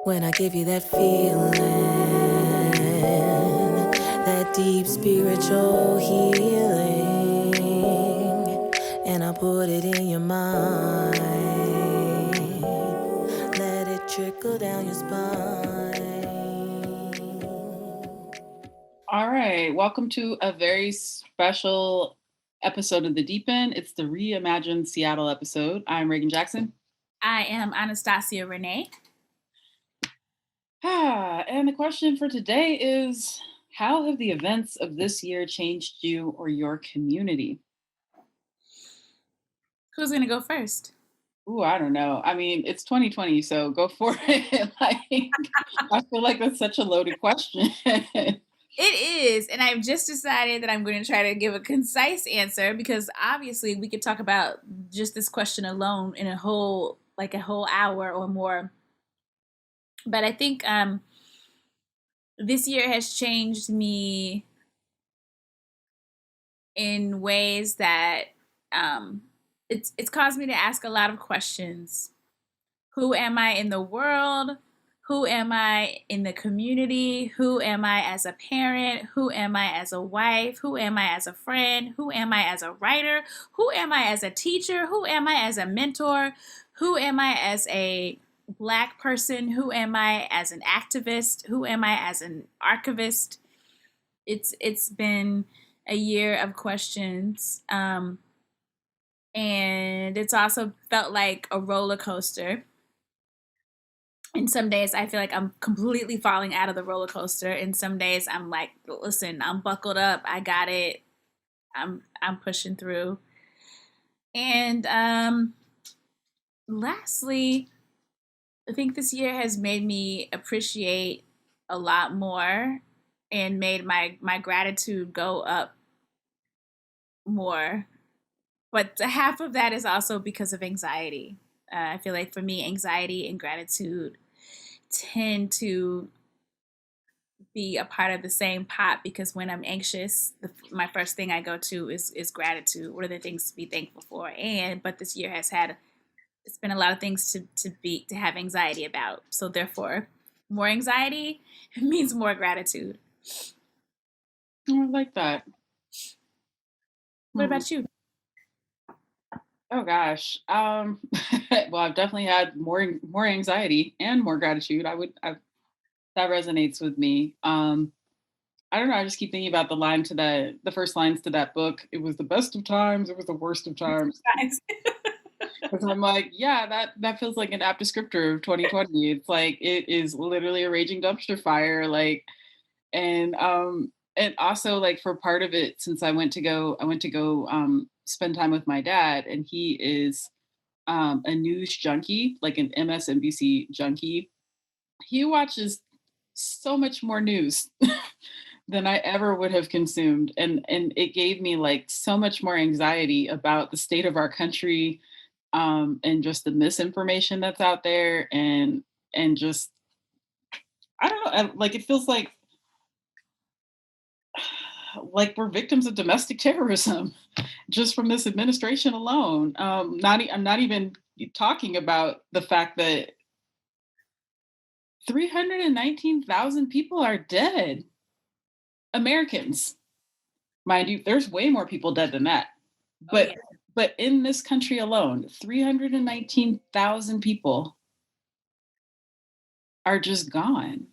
When I give you that feeling, that deep spiritual healing, and I put it in your mind, let it trickle down your spine. All right, welcome to a very special episode of The Deep End. It's the Reimagine Seattle episode. I'm Reagan Jackson. I am Anastacia Renee. And the question for today is, how have the events of this year changed you or your community? Who's going to go first? Ooh, I don't know. I mean, it's 2020, so go for it. I feel like that's such a loaded question. It is, and I've just decided that I'm going to try to give a concise answer because obviously we could talk about just this question alone in a whole hour or more. But I think this year has changed me in ways that it's caused me to ask a lot of questions. Who am I in the world? Who am I in the community? Who am I as a parent? Who am I as a wife? Who am I as a friend? Who am I as a writer? Who am I as a teacher? Who am I as a mentor? Who am I as a Black person? Who am I as an activist? Who am I as an archivist? It's been a year of questions, and it's also felt like a roller coaster. And some days I feel like I'm completely falling out of the roller coaster, and some days I'm like, listen, I'm buckled up, I got it, I'm pushing through. And lastly, I think this year has made me appreciate a lot more and made my gratitude go up more. But half of that is also because of anxiety. I feel like for me, anxiety and gratitude tend to be a part of the same pot because when I'm anxious, my first thing I go to is gratitude. What are the things to be thankful for? But this year it's been a lot of things to have anxiety about. So therefore, more anxiety means more gratitude. I like that. What about you? Oh gosh. Well, I've definitely had more anxiety and more gratitude. That resonates with me. I don't know. I just keep thinking about the first lines to that book. It was the best of times. It was the worst of times. Because I'm like, yeah, that feels like an apt descriptor of 2020. It's like it is literally a raging dumpster fire. And also like for part of it, since I went to go spend time with my dad, and he is a news junkie, like an MSNBC junkie. He watches so much more news than I ever would have consumed, and it gave me like so much more anxiety about the state of our country, and just the misinformation that's out there, and just I don't know, like it feels like we're victims of domestic terrorism just from this administration alone. I'm not even talking about the fact that 319,000 people are dead. Americans. Mind you, there's way more people dead than that. But but in this country alone, 319,000 people are just gone.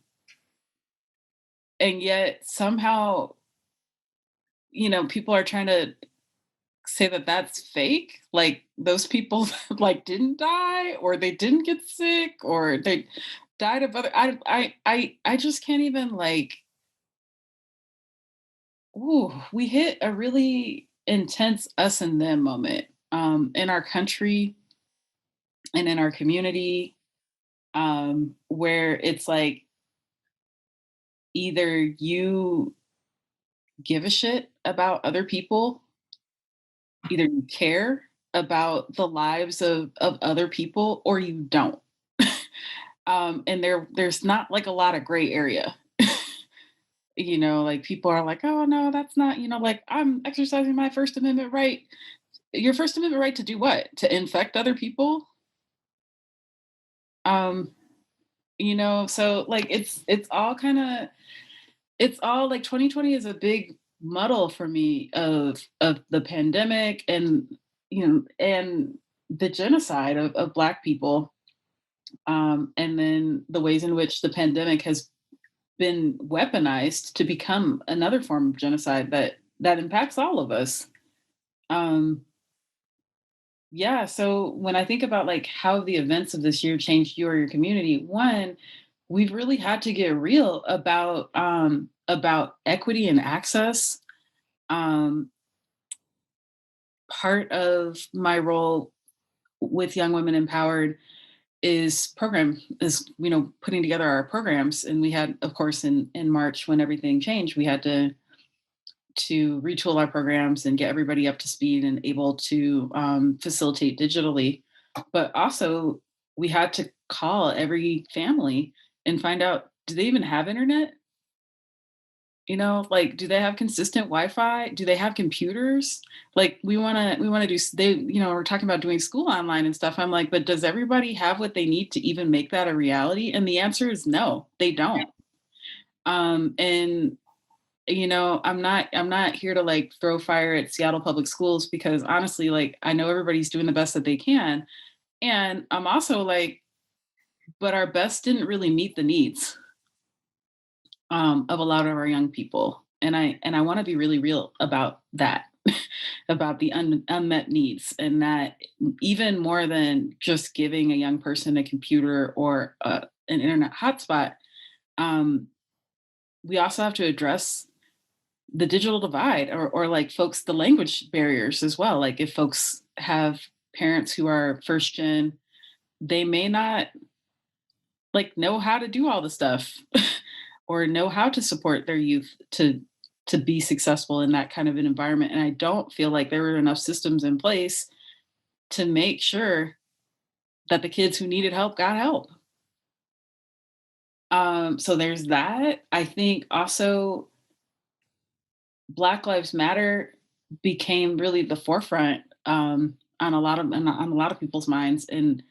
And yet somehow, people are trying to say that that's fake. Like those people like didn't die, or they didn't get sick, or they died of other I just can't even like. Ooh, we hit a really intense us and them moment, in our country and in our community, where it's like either you give a shit about other people, either you care about the lives of other people, or you don't. And there's not like a lot of gray area. Like people are like, oh no, that's not, like I'm exercising my First Amendment right. Your First Amendment right to do what? To infect other people? Um, So like it's all kind of it's all like 2020 is a big muddle for me of the pandemic and and the genocide of Black people, and then the ways in which the pandemic has been weaponized to become another form of genocide that impacts all of us. Um, yeah, so when I think about like how the events of this year changed you or your community, one, we've really had to get real about equity and access. Um, Part of my role with Young Women Empowered is putting together our programs, and we had, of course, in March when everything changed, we had to retool our programs and get everybody up to speed and able to facilitate digitally. But also, we had to call every family and find out, do they even have internet? Like, do they have consistent Wi-Fi? Do they have computers? Like, we want to they, we're talking about doing school online and stuff. I'm like, but does everybody have what they need to even make that a reality? And the answer is no, they don't. And I'm not here to like throw fire at Seattle public schools, because honestly, like, I know everybody's doing the best that they can. And I'm also like, but our best didn't really meet the needs of a lot of our young people. And I want to be really real about that, about the unmet needs, and that even more than just giving a young person a computer or an internet hotspot, um, we also have to address the digital divide, or like folks, the language barriers as well. Like, if folks have parents who are first gen, they may not like know how to do all the stuff or know how to support their youth to be successful in that kind of an environment. And I don't feel like there were enough systems in place to make sure that the kids who needed help got help. So there's that. I think also Black Lives Matter became really the forefront, on a lot of people's minds, and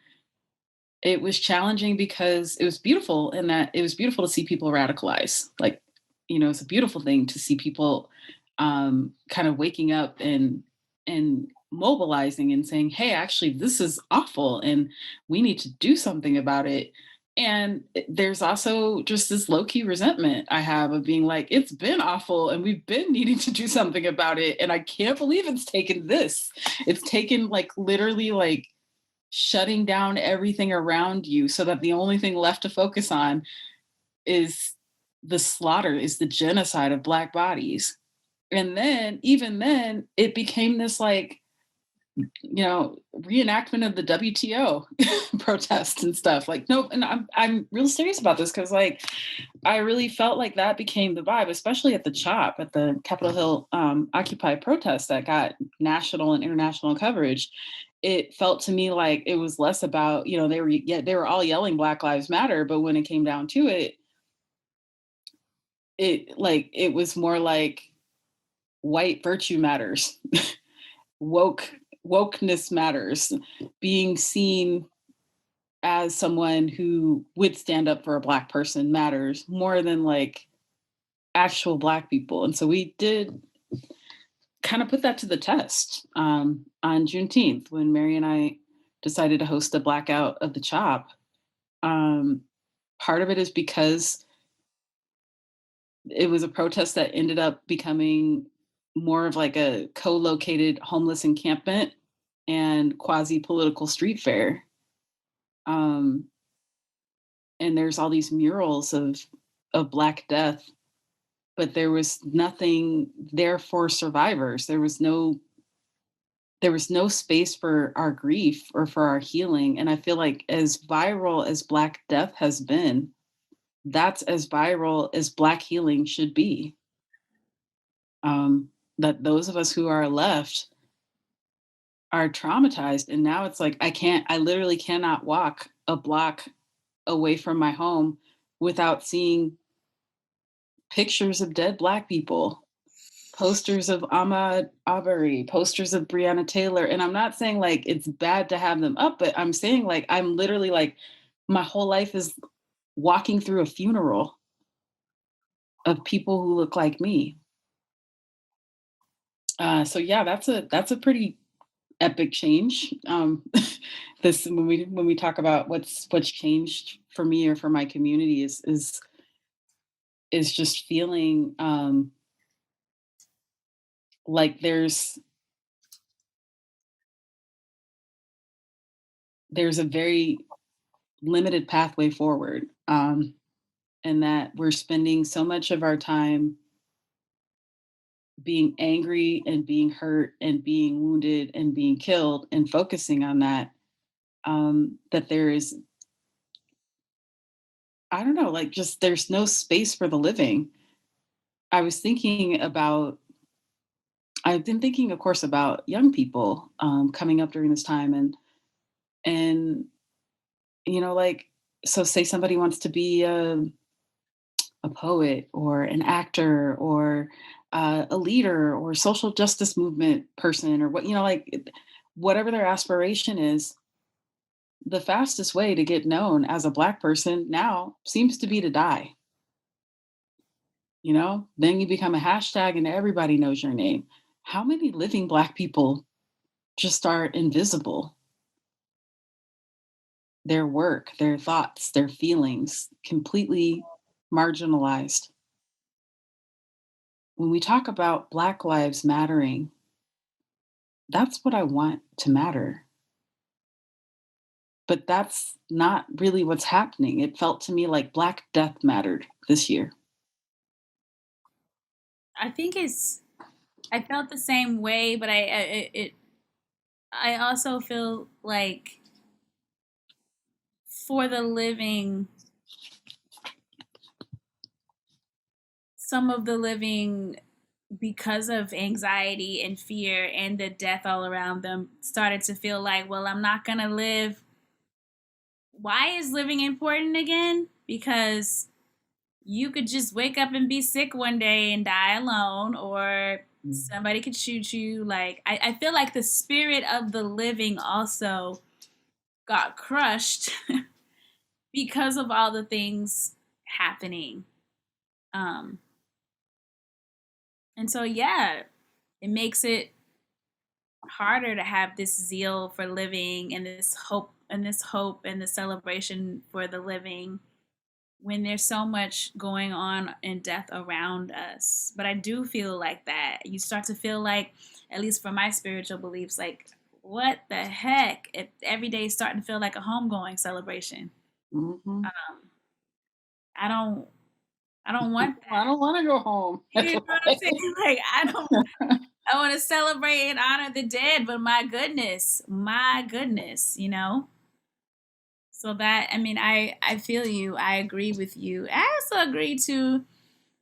it was challenging because it was beautiful, in that it was beautiful to see people radicalize. Like, it's a beautiful thing to see people kind of waking up and mobilizing and saying, "Hey, actually, this is awful, and we need to do something about it." And there's also just this low key resentment I have of being like, it's been awful, and we've been needing to do something about it, and I can't believe it's taken this. It's taken like literally like shutting down everything around you so that the only thing left to focus on is the slaughter, is the genocide of Black bodies. And then, even then, it became this like, reenactment of the WTO protests and stuff. Like, no, and I'm real serious about this, because like I really felt like that became the vibe, especially at the CHOP, at the Capitol Hill Occupy protest that got national and international coverage. It felt to me like it was less about, they were all yelling Black Lives Matter, but when it came down to it, it was more like white virtue matters, woke wokeness matters, being seen as someone who would stand up for a Black person matters more than like actual Black people. And so we did kind of put that to the test on Juneteenth, when Mary and I decided to host a blackout of the CHOP. Um, Part of it is because it was a protest that ended up becoming more of like a co-located homeless encampment and quasi-political street fair. Um, and there's all these murals of Black death, but there was nothing there for survivors. There was no space for our grief or for our healing. And I feel like as viral as Black death has been, that's as viral as Black healing should be. That those of us who are left are traumatized. And now it's like, I literally cannot walk a block away from my home without seeing pictures of dead Black people, posters of Ahmaud Arbery, posters of Breonna Taylor. And I'm not saying like it's bad to have them up, but I'm saying like I'm literally like my whole life is walking through a funeral of people who look like me. So yeah, that's a pretty epic change. This when we talk about what's changed for me or for my community is just feeling like there's a very limited pathway forward, and that we're spending so much of our time being angry and being hurt and being wounded and being killed and focusing on that, that there is, I don't know, like just there's no space for the living. I was thinking about, I've been thinking, of course, about young people coming up during this time, and like, so say somebody wants to be a poet or an actor or a leader or social justice movement person or what, like whatever their aspiration is, the fastest way to get known as a Black person now seems to be to die. Then you become a hashtag and everybody knows your name. How many living Black people just are invisible? Their work, their thoughts, their feelings completely marginalized. When we talk about Black lives mattering, that's what I want to matter. But that's not really what's happening. It felt to me like Black death mattered this year. I think I felt the same way, but I also feel like for the living, some of the living, because of anxiety and fear and the death all around them, started to feel like, well, I'm not gonna live. Why is living important again? Because you could just wake up and be sick one day and die alone, or somebody could shoot you. Like, I feel like the spirit of the living also got crushed because of all the things happening. And so, yeah, it makes it harder to have this zeal for living and this hope and the celebration for the living when there's so much going on in death around us. But I do feel like that. You start to feel like, at least for my spiritual beliefs, like, what the heck? Every day is starting to feel like a homegoing celebration. Mhm. I don't want that. I don't want to go home. You know what I'm saying? Like, I want to celebrate and honor the dead, but my goodness, So that, I mean, I feel you. I agree with you. I also agree too,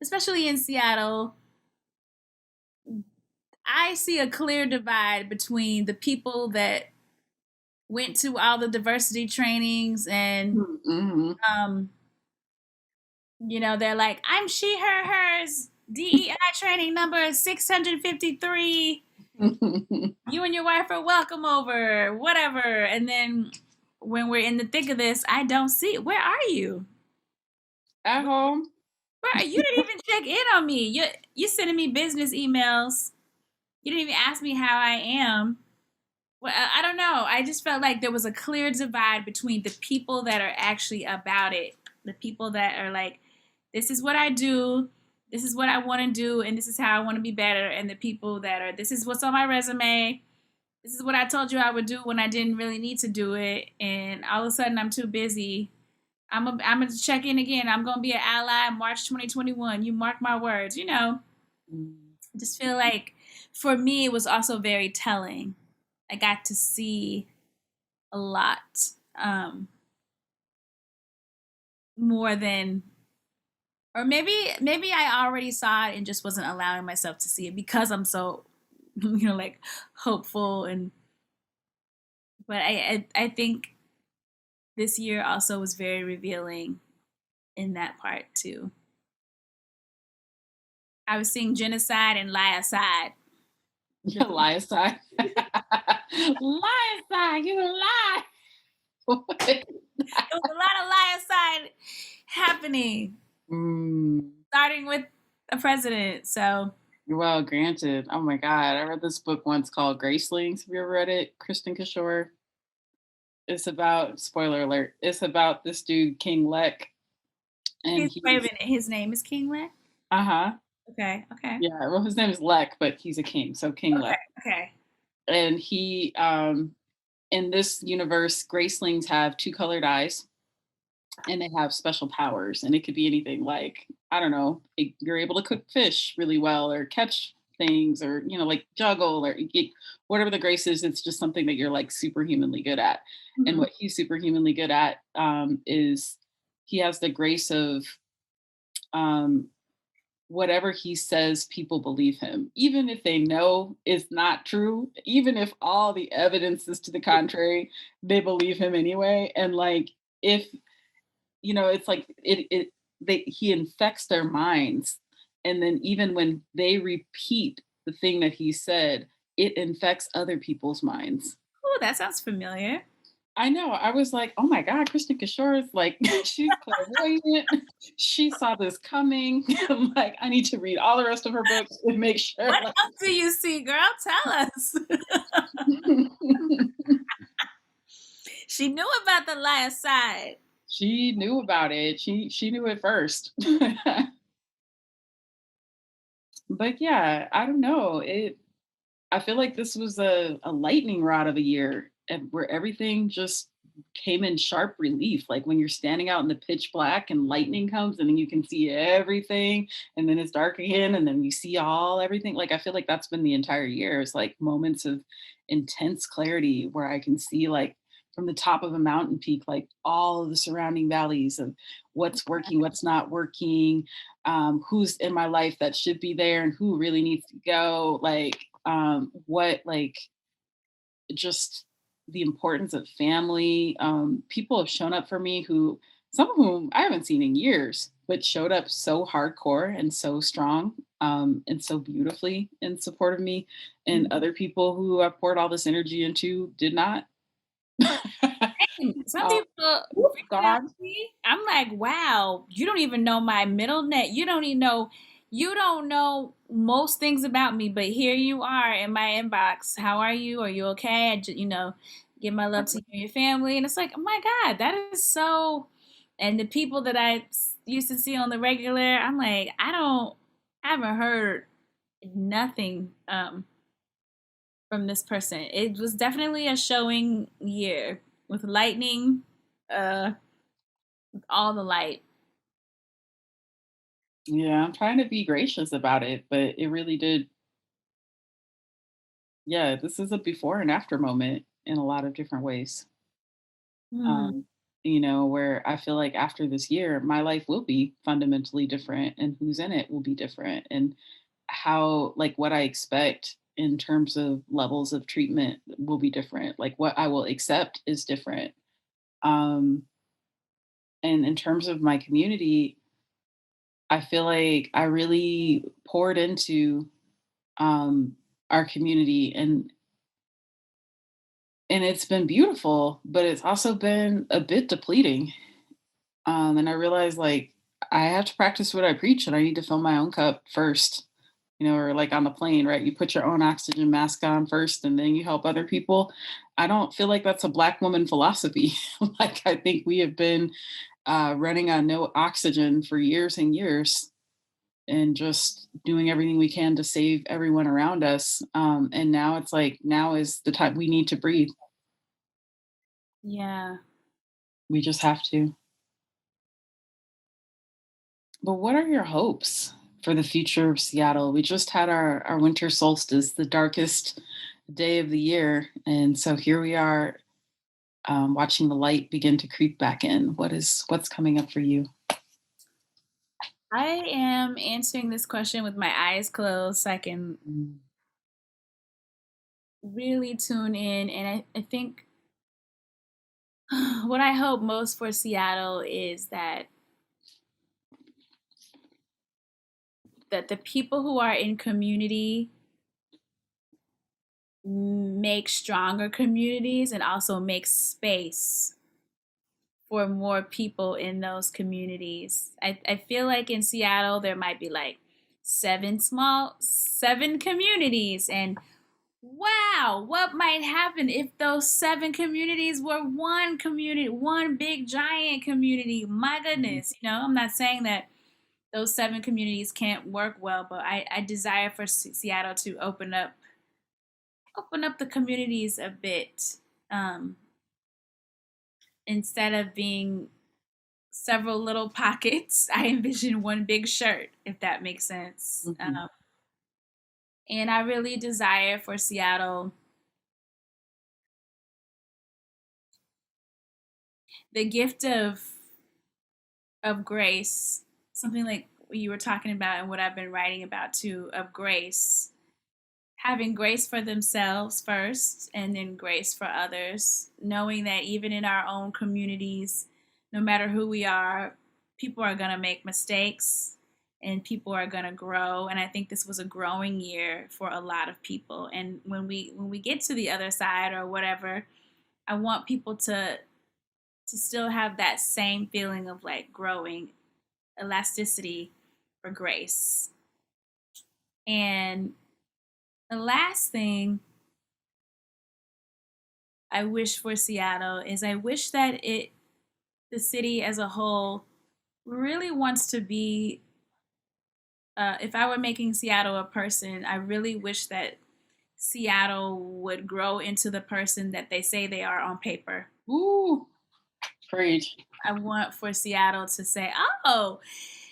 especially in Seattle, I see a clear divide between the people that went to all the diversity trainings and, Mhm. they're like, I'm she, her, hers, DEI training number 653. You and your wife are welcome over, whatever. And then when we're in the thick of this, I don't see it. Where are you? At home. You didn't even check in on me. You sending me business emails. You didn't even ask me how I am. Well, I don't know. I just felt like there was a clear divide between the people that are actually about it, the people that are like, this is what I do, this is what I want to do, and this is how I want to be better, and the people that are, this is what's on my resume, this is what I told you I would do when I didn't really need to do it, and all of a sudden I'm too busy. I'm going to check in again. I'm going to be an ally March 2021. You mark my words. I just feel like for me, it was also very telling. I got to see a lot more than, or maybe I already saw it and just wasn't allowing myself to see it because I'm so, like hopeful but I think this year also was very revealing in that part too. I was seeing genocide and lie aside. Lie aside. Lie aside. You lie. There was a lot of lie aside happening, Mm. starting with a president. So Well, granted. Oh my God. I read this book once called Gracelings. Have you ever read it? Kristen Kishore. It's about, spoiler alert, it's about this dude, King Lek. And wait a he's, minute, his name is King Lear? uh-huh. Okay, okay. Yeah, well, his name is Lek, but he's a king. So King Okay, Lek. okay. And he, in this universe, Gracelings have two colored eyes and they have special powers. And it could be anything like, I don't know, you're able to cook fish really well or catch things or, like juggle or whatever the grace is. It's just something that you're like superhumanly good at. And Mhm. what he's superhumanly good at is he has the grace of um, whatever he says, people believe him, even if they know it's not true, even if all the evidence is to the contrary, they believe him anyway. And like, if it's like he infects their minds. And then even when they repeat the thing that he said, it infects other people's minds. Oh, that sounds familiar. I know. I was like, oh my God, Kristen Kishore is like, she's clairvoyant. She saw this coming. I'm like, I need to read all the rest of her books and make sure. What Like, else do you see, girl? Tell us. She knew about the last side. she knew about it. She knew it first. But yeah, I don't know. I feel like this was a lightning rod of a year where everything just came in sharp relief. Like when you're standing out in the pitch black and lightning comes and then you can see everything and then it's dark again and then you see all everything. Like I feel like that's been the entire year. It's like moments of intense clarity where I can see like from the top of a mountain peak, like all of the surrounding valleys of what's working, what's not working, who's in my life that should be there and who really needs to go. Like what like just the importance of family. People have shown up for me who some of whom I haven't seen in years, but showed up so hardcore and so strong and so beautifully in support of me. And Mhm. other people who I poured all this energy into did not. Some uh, people whoop, reaching out God. to me, I'm like, wow, you don't even know my middle name. You don't know most things about me, but here you are in my inbox. How are you? Are you okay? Give my love to you and your family. And it's like, oh my God, that is so. And the people that used to see on the regular, I'm like, I haven't heard nothing from this person. It was definitely a showing year with lightning, uh, all the light. Yeah, I'm trying to be gracious about it, but it really did. Yeah, this is a before and after moment in a lot of different ways. Hmm. um, where I feel like after this year, my life will be fundamentally different and who's in it will be different. And how, like, what I expect in terms of levels of treatment will be different. Like, what I will accept is different. Um, and in terms of my community, I feel like I really poured into um, our community and it's been beautiful, but it's also been a bit depleting. And I realized like I have to practice what I preach and I need to fill my own cup first, or like on the plane, right? You put your own oxygen mask on first and then you help other people. I don't feel like that's a Black woman philosophy. Like I think we have been running on no oxygen for years and years and just doing everything we can to save everyone around us. And now it's like, now is the time we need to breathe. Yeah. We just have to. But what are your hopes for the future of Seattle? We just had our winter solstice, the darkest day of the year. And so here we are watching the light begin to creep back in. What's coming up for you? I am answering this question with my eyes closed so I can Mm. really tune in. And I think what I hope most for Seattle is that the people who are in community make stronger communities and also make space for more people in those communities. I feel like in Seattle there might be like seven communities, and wow, what might happen if those seven communities were one community, one big giant community? My goodness, I'm not saying that those seven communities can't work well, but I desire for Seattle to open up the communities a bit, um, instead of being several little pockets. I envision one big shirt, if that makes sense. Mhm. And I really desire for Seattle the gift of grace, something like what you were talking about and what I've been writing about too, of grace, having grace for themselves first and then grace for others, knowing that even in our own communities, no matter who we are, people are going to make mistakes and people are going to grow. And I think this was a growing year for a lot of people. And when we get to the other side or whatever, I want people to still have that same feeling of like growing elasticity for grace. And the last thing I wish for Seattle is I wish that the city as a whole really wants to be, if I were making Seattle a person, I really wish that Seattle would grow into the person that they say they are on paper. Ooh, preach. I want for Seattle to say, "Oh,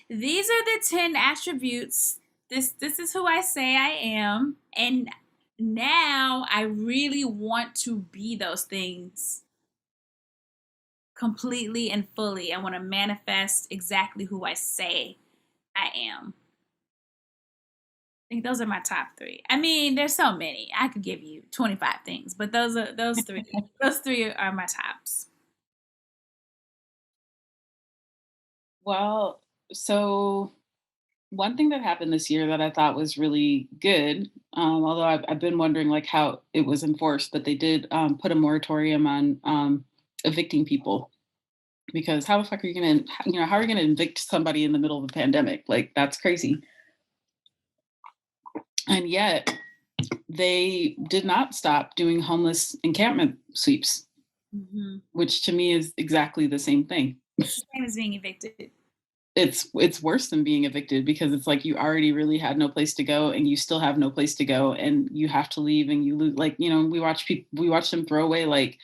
these are the 10 attributes. This is who I say I am, and now I really want to be those things completely and fully. I want to manifest exactly who I say I am." I think those are my top three. I mean, there's so many. I could give you 25 things, but those three. Those three are my tops. Well, so one thing that happened this year that I thought was really good, although I've been wondering like how it was enforced, but they did put a moratorium on evicting people, because how the fuck are you gonna, how are you gonna evict somebody in the middle of a pandemic? Like that's crazy. And yet they did not stop doing homeless encampment sweeps, Hmm. which to me is exactly the same thing. It's the same as being evicted. It's worse than being evicted, because it's like you already really had no place to go and you still have no place to go and you have to leave and you lose, like, we watch them throw away like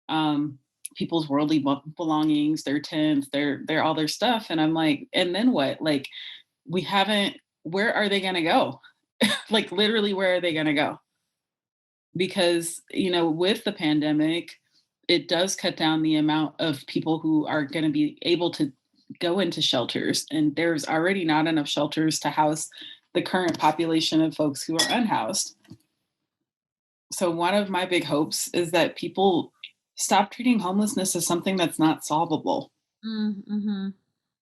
um people's worldly belongings, their tents, their all their stuff, and I'm like, and then what? Like, we haven't, where are they going to go? Like literally, where are they going to go? Because with the pandemic, it does cut down the amount of people who are going to be able to go into shelters, and there's already not enough shelters to house the current population of folks who are unhoused. So one of my big hopes is that people stop treating homelessness as something that's not solvable. Mm-hmm.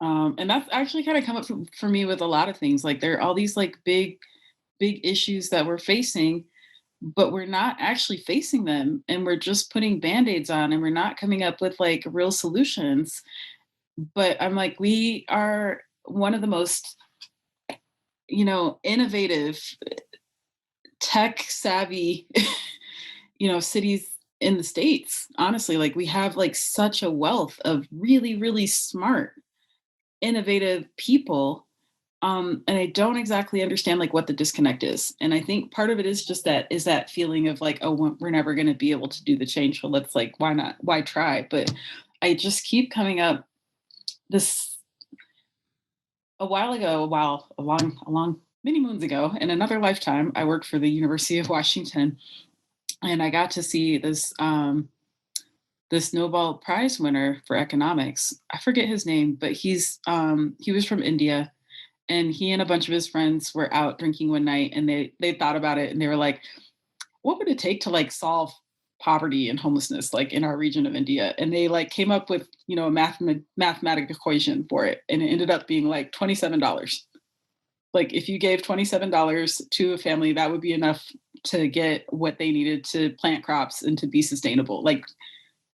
And that's actually kind of come up for me with a lot of things. Like there are all these like big issues that we're facing, but we're not actually facing them, and we're just putting band-aids on, and we're not coming up with like real solutions. But I'm like, we are one of the most innovative, tech savvy cities in the states, honestly. Like we have like such a wealth of really really smart, innovative people. And I don't exactly understand like what the disconnect is. And I think part of it is just that feeling of like, oh, we're never going to be able to do the change. So let's like, why not? Why try? But I just keep coming up this a long, many moons ago, in another lifetime, I worked for the University of Washington, and I got to see this Nobel Prize winner for economics. I forget his name, but he was from India, and he and a bunch of his friends were out drinking one night, and they thought about it, and they were like, what would it take to like solve poverty and homelessness like in our region of India? And they like came up with a mathematical equation for it, and it ended up being like $27. Like if you gave $27 to a family, that would be enough to get what they needed to plant crops and to be sustainable. Like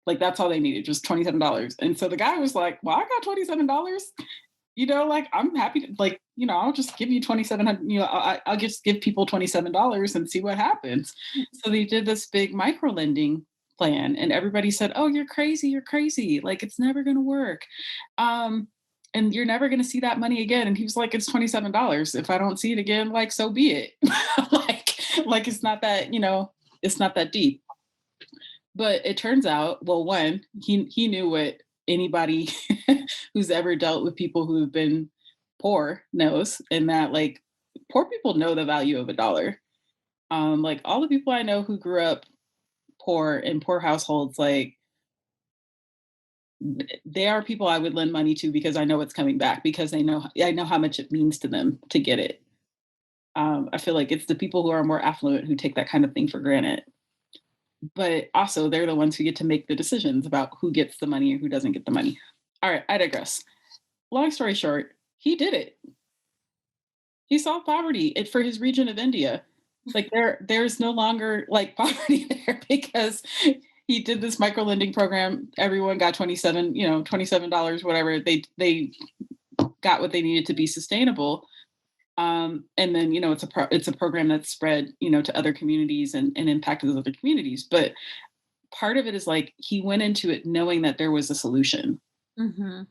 Like that's all they needed, just $27. And so the guy was like, well, I got $27. Like I'm happy to like, I'll just give you 2,700, I'll just give people $27 and see what happens. So they did this big micro lending plan and everybody said, oh, you're crazy. You're crazy. Like it's never going to work. And you're never going to see that money again. And he was like, it's $27. If I don't see it again, like, so be it. like it's not that, it's not that deep. But it turns out, well, one, he knew what anybody who's ever dealt with people who have been poor knows, and that like poor people know the value of a dollar. Like all the people I know who grew up poor in poor households, like they are people I would lend money to because I know it's coming back because I know how much it means to them to get it. I feel like it's the people who are more affluent who take that kind of thing for granted. But also they're the ones who get to make the decisions about who gets the money or who doesn't get the money. All right, I digress. Long story short, he did it. He solved poverty for his region of India. Like there's no longer like poverty there because he did this micro lending program. Everyone got $27, whatever. They got what they needed to be sustainable. And then, it's a program that's spread, to other communities and impacted those other communities. But part of it is like he went into it knowing that there was a solution. Mm-hmm.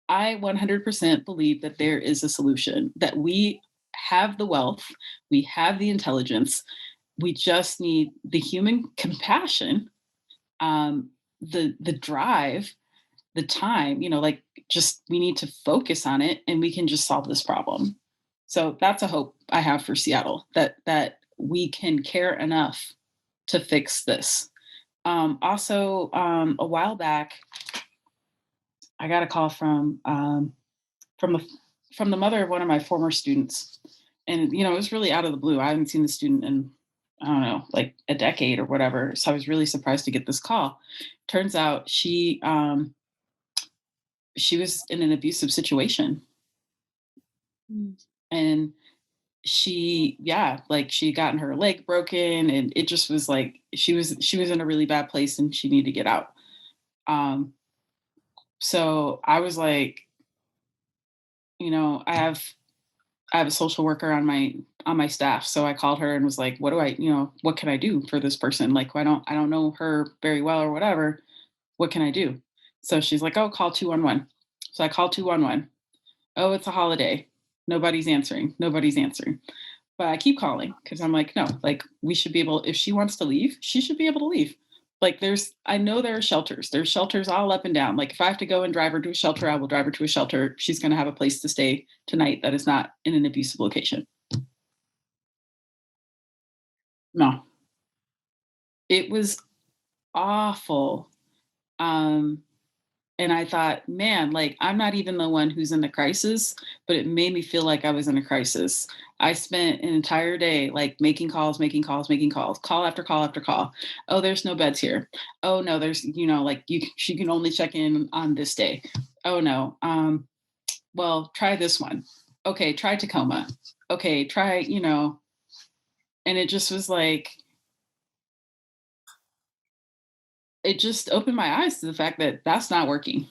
I 100% believe that there is a solution, that we have the wealth, we have the intelligence, we just need the human compassion, the drive, the time, like just we need to focus on it and we can just solve this problem. So that's a hope I have for Seattle, that we can care enough to fix this. Also, a while back, I got a call from the from the mother of one of my former students, and it was really out of the blue. I haven't seen the student in I don't know, like a decade or whatever. So I was really surprised to get this call. Turns out she was in an abusive situation, Mm. and she had gotten her leg broken, and it just was like she was in a really bad place and she needed to get out. Um, so I was like, I have a social worker on my staff. So I called her and was like, what can I do for this person? Like, I don't know her very well or whatever. What can I do? So she's like, oh, call 211. So I called 211. Oh, it's a holiday. Nobody's answering. Nobody's answering. But I keep calling because I'm like, no, like we should be able, if she wants to leave, she should be able to leave. Like I know there are shelters. There's shelters all up and down. Like if I have to go and drive her to a shelter, I will drive her to a shelter. She's going to have a place to stay tonight that is not in an abusive location. No, it was awful. Um, and I thought, man, like I'm not even the one who's in the crisis, but it made me feel like I was in a crisis. I spent an entire day like making calls, call after call after call. Oh, there's no beds here. Oh no, there's like she can only check in on this day. Oh no. Well, try this one. Okay, try Tacoma. Okay, try, and it just was like it just opened my eyes to the fact that that's not working.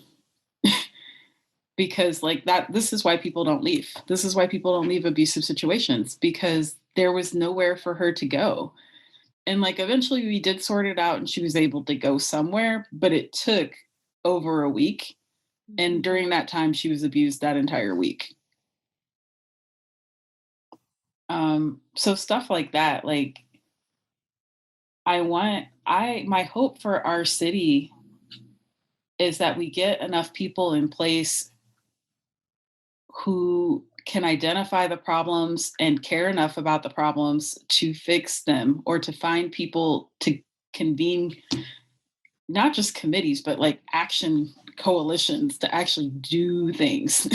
Because like that this is why people don't leave. This is why people don't leave abusive situations, because there was nowhere for her to go. And like eventually we did sort it out and she was able to go somewhere, but it took over a week. And during that time she was abused that entire week. So stuff like that, like my hope for our city is that we get enough people in place who can identify the problems and care enough about the problems to fix them, or to find people to convene not just committees but like action coalitions to actually do things.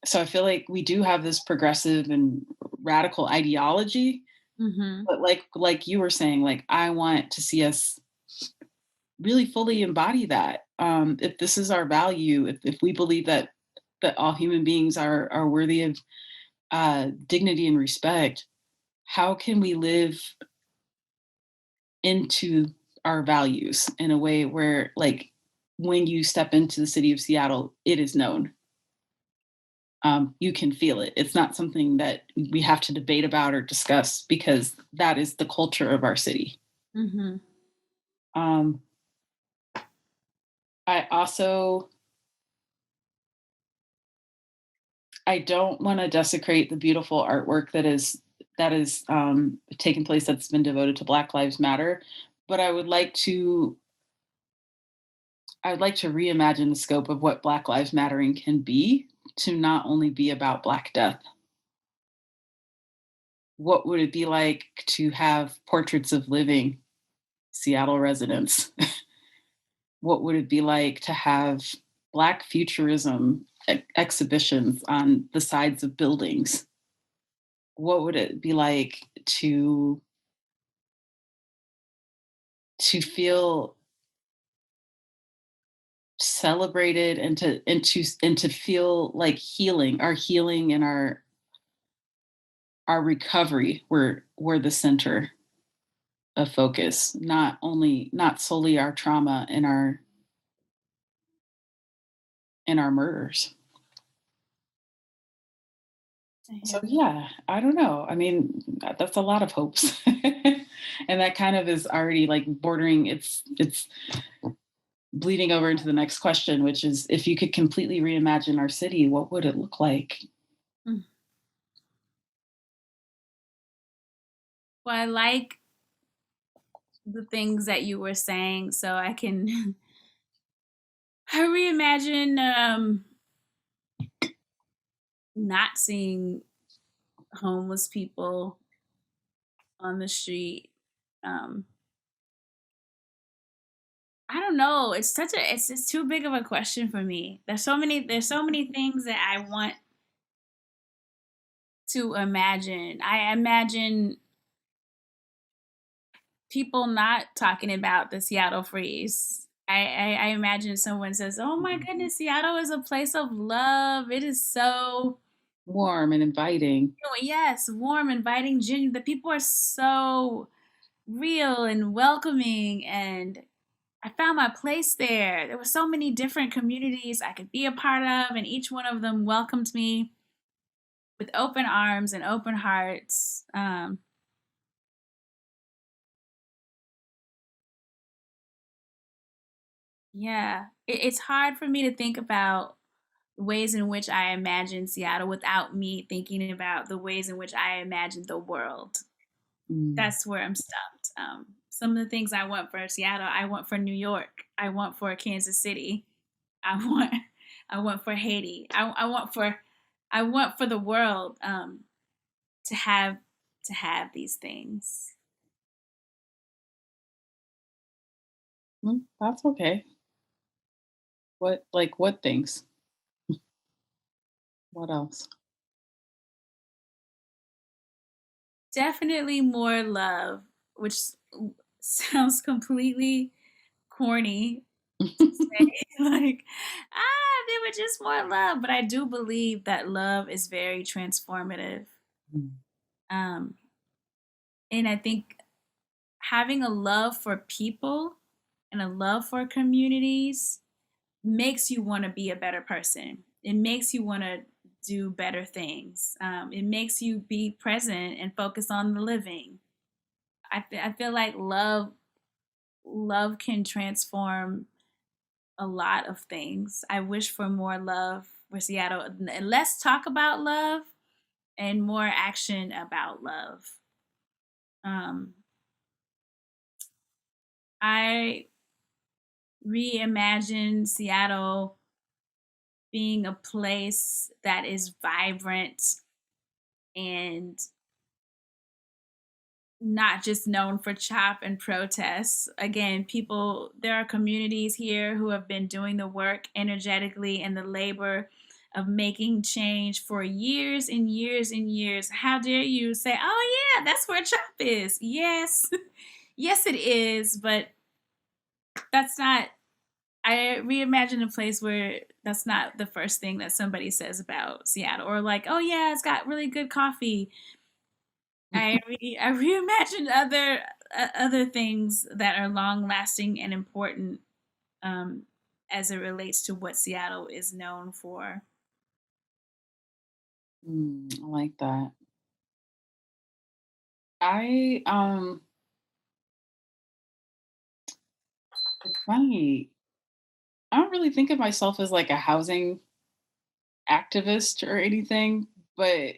So I feel like we do have this progressive and radical ideology, Mm-hmm. but like you were saying, like I want to see us really fully embody that. If this is our value, if we believe that all human beings are worthy of dignity and respect, how can we live into our values in a way where, like, when you step into the city of Seattle, it is known. You can feel it. It's not something that we have to debate about or discuss because that is the culture of our city. Mm-hmm. Um, I also I don't want to desecrate the beautiful artwork that is taking place that's been devoted to Black Lives Matter, but I would like to reimagine the scope of what Black Lives Mattering can be to not only be about Black death. What would it be like to have portraits of living Seattle residents? What would it be like to have Black futurism exhibitions on the sides of buildings? What would it be like to feel celebrated and to feel like healing and our recovery were the center of focus, not solely our trauma and our murders. I So hear yeah, I don't know. I mean, that's a lot of hopes. And that kind of is already like bordering it's bleeding over into the next question, which is if you could completely reimagine our city, what would it look like? that. Well, I like the things that you were saying, so I can I reimagine not seeing homeless people on the street. Um, I don't know. It's too big of a question for me. There's so many things that I want to imagine. I imagine people not talking about the Seattle freeze. I imagine someone says, "Oh my goodness, Seattle is a place of love. It is so Warm and inviting. yes, warm, inviting, genuine. The people are so real and welcoming, and I found my place there. There were so many different communities I could be a part of, and each one of them welcomed me with open arms and open hearts. Yeah, it's hard for me to think about ways in which I imagine Seattle without me thinking about the ways in which I imagine the world. Mm. That's where I'm stumped. Some of the things I want for Seattle, I want for New York, I want for Kansas City, I want, I want for Haiti, I want for the world to have these things. That's okay. What things? What else? Definitely more love, which sounds completely corny to say. Like, they were just more love. But I do believe that love is very transformative. Mm. Um, and I think having a love for people and a love for communities makes you want to be a better person. It makes you want to do better things. It makes you be present and focus on the living. I feel like love can transform a lot of things. I wish for more love for Seattle and less talk about love and more action about love. Um, I reimagine Seattle being a place that is vibrant and not just known for chop and protests. Again, there are communities here who have been doing the work energetically and the labor of making change for years and years and years. How dare you say, oh, yeah, that's where chop is? Yes, yes, it is. But that's not, I reimagine a place where that's not the first thing that somebody says about Seattle, or like, oh, yeah, it's got really good coffee. I reimagine other other things that are long lasting and important, um, as it relates to what Seattle is known for? I like that. I it's funny. I don't really think of myself as like a housing activist or anything, but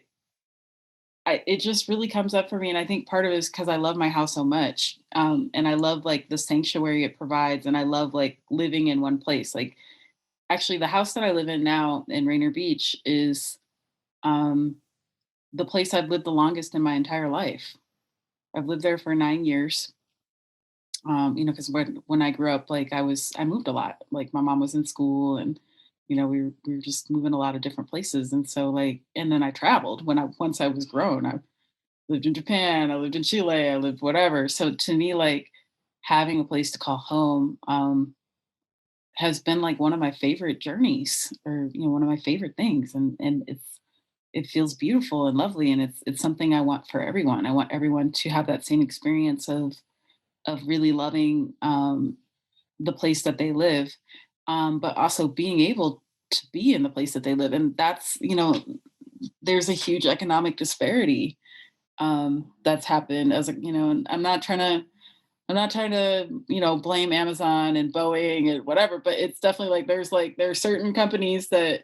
it just really comes up for me, and I think part of it is because I love my house so much, and I love like the sanctuary it provides, and I love like living in one place. Like actually, the house that I live in now in Rainier Beach is um, the place I've lived the longest in my entire life. I've lived there for 9 years. Because when I grew up, like I moved a lot. Like my mom was in school, and we were just moving a lot of different places, and so like, and then I traveled when I once I was grown. I lived in Japan, I lived in Chile, I lived whatever. So to me, like having a place to call home has been like one of my favorite journeys, or one of my favorite things, and it feels beautiful and lovely, and it's something I want for everyone. I want everyone to have that same experience of really loving the place that they live, but also being able to be in the place that they live. And that's, there's a huge economic disparity that's happened and I'm not trying to, blame Amazon and Boeing and whatever, but it's definitely like there's certain companies that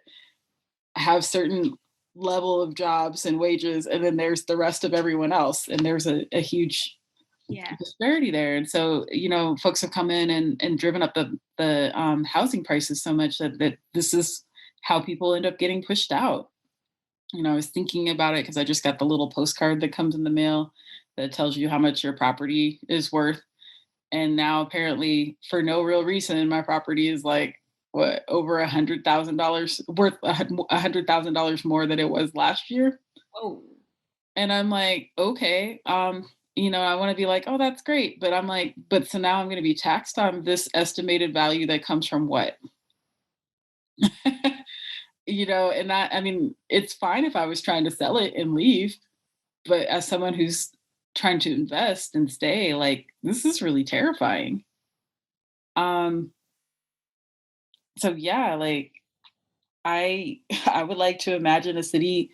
have certain level of jobs and wages, and then there's the rest of everyone else. And there's a huge Yeah. disparity there. And so, folks have come in and driven up the housing prices so much that this is how people end up getting pushed out. I was thinking about it because I just got the little postcard that comes in the mail that tells you how much your property is worth. And now apparently for no real reason, my property is like what, over $100,000 worth, $100,000 more than it was last year. Oh. And I'm like, okay, I want to be like, oh, that's great. But I'm like, but so now I'm going to be taxed on this estimated value that comes from what? And that, I mean, it's fine if I was trying to sell it and leave, but as someone who's trying to invest and stay, like, this is really terrifying. Um, so yeah, like I I would like to imagine a city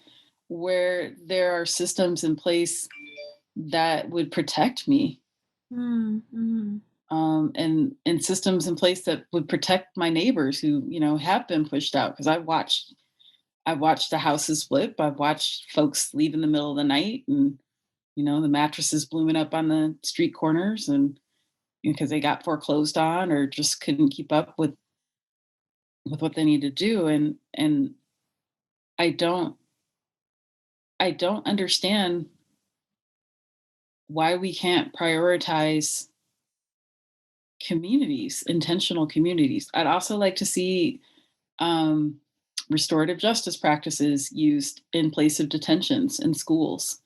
where there are systems in place that would protect me, Mm-hmm. and systems in place that would protect my neighbors who have been pushed out, because I've watched the houses flip. I've watched folks leave in the middle of the night, and the mattresses blooming up on the street corners, and because they got foreclosed on or just couldn't keep up with what they need to do. And I don't I don't understand why we can't prioritize communities, intentional communities. I'd also like to see um, restorative justice practices used in place of detentions in schools.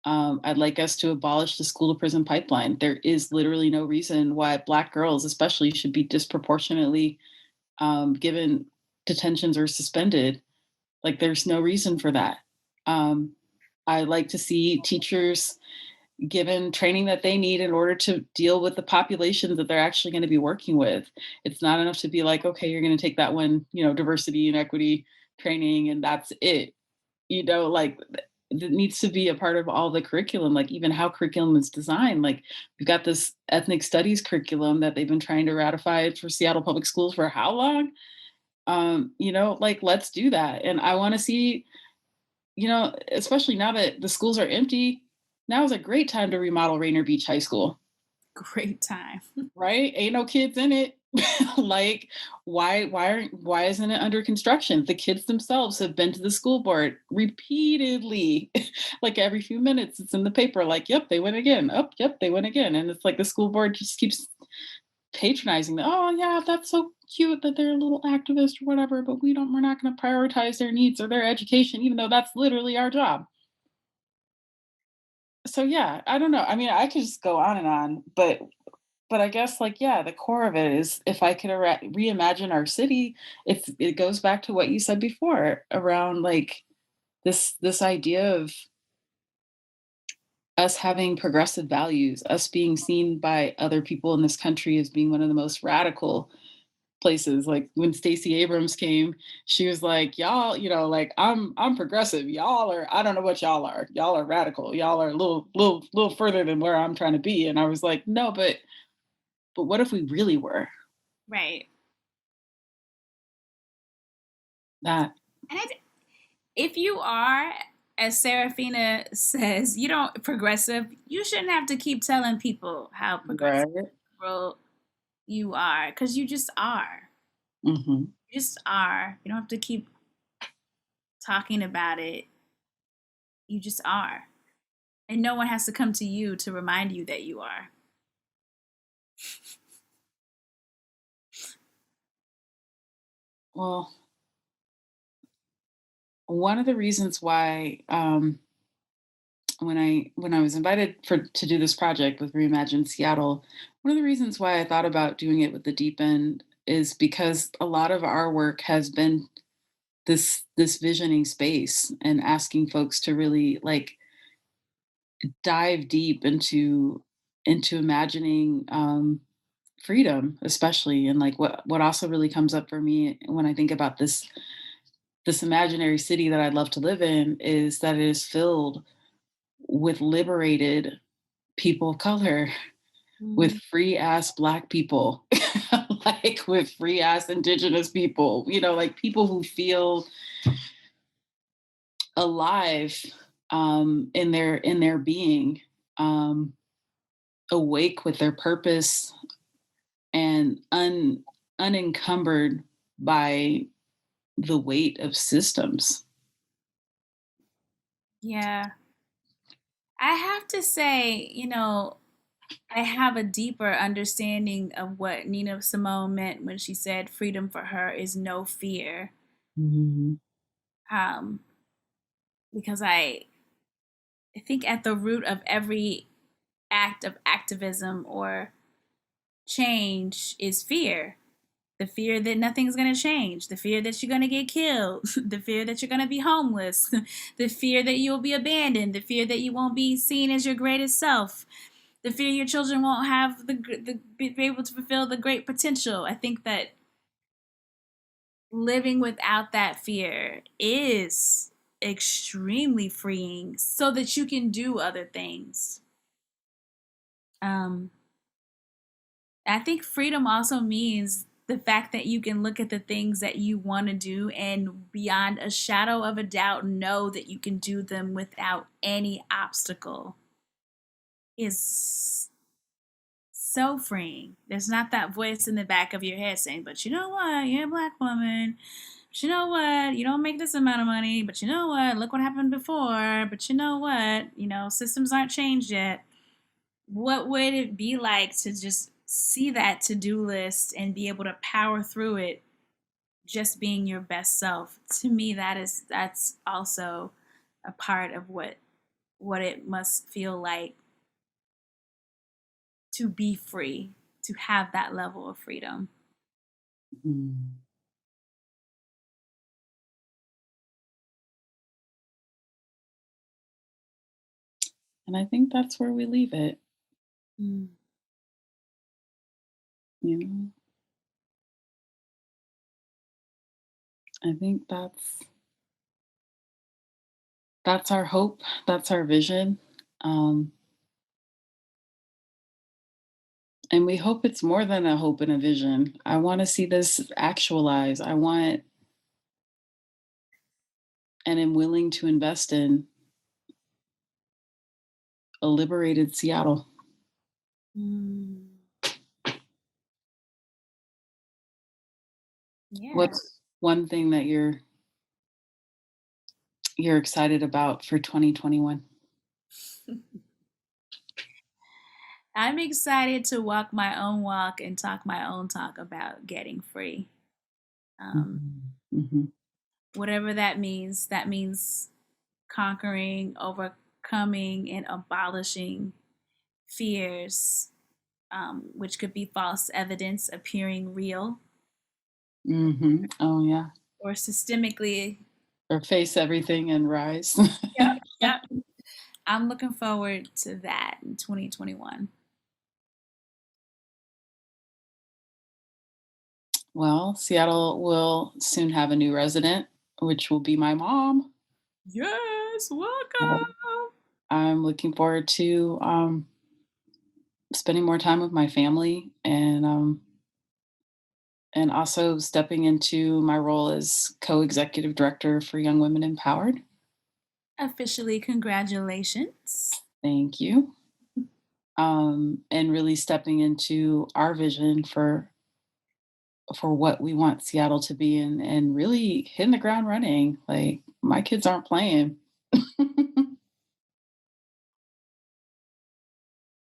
I'd like us to abolish the school to prison pipeline. There is literally no reason why Black girls, especially, should be disproportionately given detentions or suspended. Like, there's no reason for that. Um, I like to see teachers given training that they need in order to deal with the populations that they're actually going to be working with. It's not enough to be like, okay, you're going to take that one, diversity and equity training, and that's it. Like it needs to be a part of all the curriculum, like even how curriculum is designed. Like we've got this ethnic studies curriculum that they've been trying to ratify for Seattle Public Schools for how long? Like let's do that. And I want to see, especially now that the schools are empty, now is a great time to remodel Rainier Beach High School, Great time. right? Ain't no kids in it. Like, why isn't it under construction? The kids themselves have been to the school board repeatedly, like every few minutes. It's in the paper, like, yep, they went again. Oh, yep, they went again. And it's like the school board just keeps patronizing them. Oh yeah, that's so cute that they're a little activist or whatever, but we're not going to prioritize their needs or their education, even though that's literally our job. So yeah, I don't know. I mean, I could just go on and on, but I guess like yeah, the core of it is if I could reimagine our city, it goes back to what you said before around like this idea us having progressive values, us being seen by other people in this country as being one of the most radical places. Like when Stacey Abrams came, she was like, "Y'all, like I'm progressive. Y'all are, I don't know what y'all are. Y'all are radical. Y'all are a little further than where I'm trying to be." And I was like, "No, but what if we really were Right. that?" And if you are, as Serafina says, you don't progressive, you shouldn't have to keep telling people how progressive Right. you are, because you just are. Hmm. You just are. You don't have to keep talking about it. You just are. And no one has to come to you to remind you that you are. Well, one of the reasons why when I was invited to do this project with Reimagine Seattle, one of the reasons why I thought about doing it with the deep end is because a lot of our work has been this visioning space and asking folks to really like dive deep into imagining freedom, especially. And like what also really comes up for me when I think about this imaginary city that I'd love to live in is that it is filled with liberated people of color, with Mm. free ass Black people, like with free ass Indigenous people, like people who feel alive in their being, um, awake with their purpose and unencumbered by the weight of systems. Yeah. I have to say, I have a deeper understanding of what Nina Simone meant when she said freedom for her is no fear. Mhm. Um, because I think at the root of every act of activism or change is fear. The fear that nothing's going to change, the fear that you're going to get killed, the fear that you're going to be homeless, the fear that you'll be abandoned, the fear that you won't be seen as your greatest self, the fear your children won't have be able to fulfill the great potential. I think that living without that fear is extremely freeing so that you can do other things. Um, I think freedom also means the fact that you can look at the things that you want to do and beyond a shadow of a doubt know that you can do them without any obstacle is so freeing. There's not that voice in the back of your head saying, but you know what, you're a Black woman. But you know what, you don't make this amount of money. But you know what, look what happened before. But you know what, systems aren't changed yet. What would it be like to just see that to-do list and be able to power through it just being your best self? To me, that's also a part of what it must feel like to be free, to have that level of freedom. Mm. And I think that's where we leave it. Mm. You know, I think that's our hope. That's our vision. Um, and we hope it's more than a hope and a vision. I want to see this actualize. I want and am willing to invest in a liberated Seattle. Mm. Yeah. What's one thing that you're excited about for 2021? I'm excited to walk my own walk and talk my own talk about getting free. Mhm. Mhm. Whatever that means conquering, overcoming, and abolishing fears, which could be false evidence appearing real, Mhm. Oh yeah. or systemically. Or face everything and rise. Yep, yep. I'm looking forward to that in 2021. Well, Seattle will soon have a new resident, which will be my mom. Yes, So welcome. I'm looking forward to spending more time with my family and also stepping into my role as co-executive director for Young Women Empowered. Officially, congratulations. Thank you. And really stepping into our vision for what we want Seattle to be and really hitting the ground running. Like my kids aren't playing.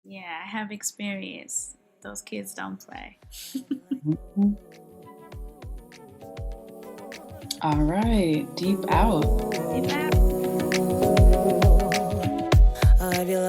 Yeah, I have experience. Those kids don't play. Mhm. All right, deep out. Deep out. I feel